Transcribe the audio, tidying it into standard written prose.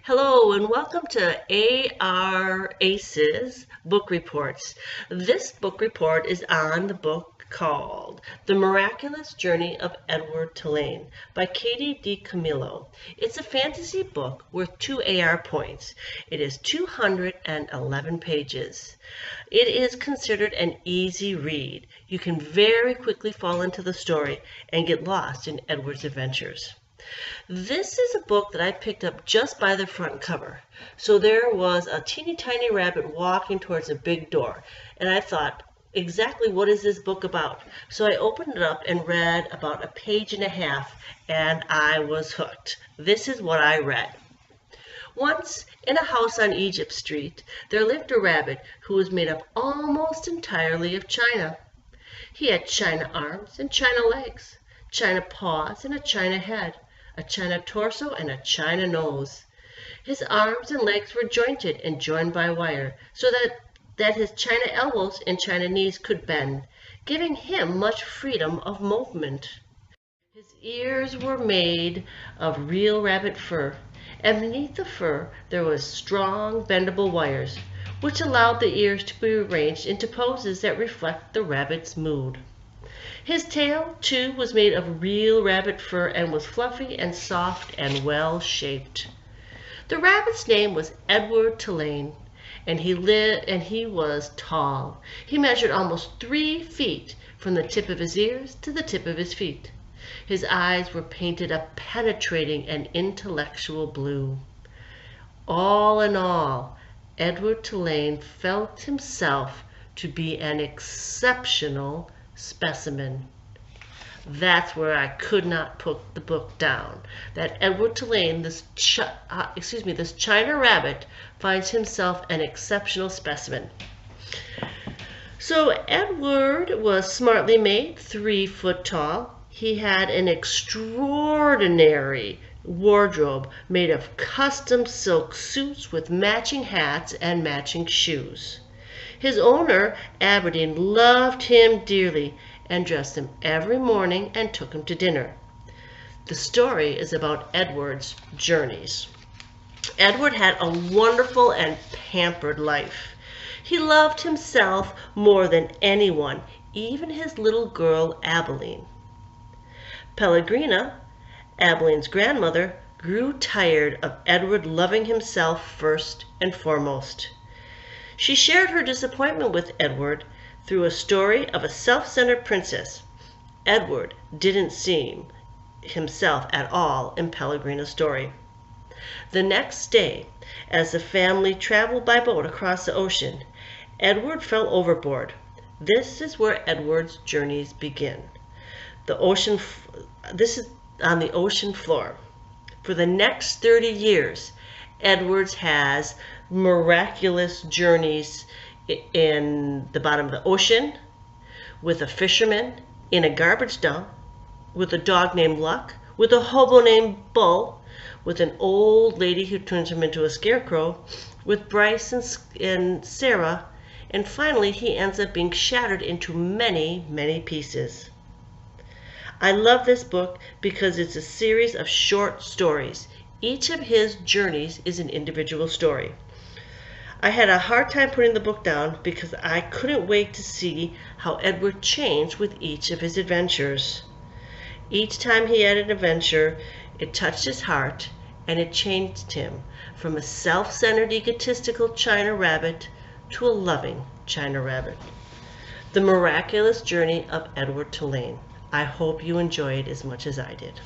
Hello and welcome to AR ACE's Book Reports. This book report is on the book called The Miraculous Journey of Edward Tulane by Katie DiCamillo. It's a fantasy book worth 2 AR points. It is 211 pages. It is considered an easy read. You can very quickly fall into the story and get lost in Edward's adventures. This is a book that I picked up just by the front cover. So there was a teeny tiny rabbit walking towards a big door. And I thought, exactly what is this book about? So I opened it up and read about a page and a half, and I was hooked. This is what I read. Once, in a house on Egypt Street, there lived a rabbit who was made up almost entirely of china. He had china arms and china legs, china paws and a china head, a china torso and a china nose. His arms and legs were jointed and joined by wire, so that his china elbows and china knees could bend, giving him much freedom of movement. His ears were made of real rabbit fur, and beneath the fur there was strong bendable wires, which allowed the ears to be arranged into poses that reflect the rabbit's mood. His tail, too, was made of real rabbit fur and was fluffy and soft and well-shaped. The rabbit's name was Edward Tulane, and he was tall. He measured almost 3 feet from the tip of his ears to the tip of his feet. His eyes were painted a penetrating and intellectual blue. All in all, Edward Tulane felt himself to be an exceptional specimen. That's where I could not put the book down. That Edward Tulane, this China rabbit, finds himself an exceptional specimen. So Edward was smartly made, 3 foot tall. He had an extraordinary wardrobe made of custom silk suits with matching hats and matching shoes. His owner, Aberdeen, loved him dearly and dressed him every morning and took him to dinner. The story is about Edward's journeys. Edward had a wonderful and pampered life. He loved himself more than anyone, even his little girl, Abilene. Pellegrina, Abilene's grandmother, grew tired of Edward loving himself first and foremost. She shared her disappointment with Edward through a story of a self-centered princess. Edward didn't seem himself at all in Pellegrina's story. The next day, as the family traveled by boat across the ocean, Edward fell overboard. This is where Edward's journeys begin. This is on the ocean floor. For the next 30 years, Edwards has miraculous journeys in the bottom of the ocean, with a fisherman, in a garbage dump, with a dog named Luck, with a hobo named Bull, with an old lady who turns him into a scarecrow, with Bryce and Sarah, and finally he ends up being shattered into many, many pieces. I love this book because it's a series of short stories. Each of his journeys is an individual story. I had a hard time putting the book down because I couldn't wait to see how Edward changed with each of his adventures. Each time he had an adventure, it touched his heart and it changed him from a self-centered, egotistical China rabbit to a loving China rabbit. The Miraculous Journey of Edward Tulane. I hope you enjoy it as much as I did.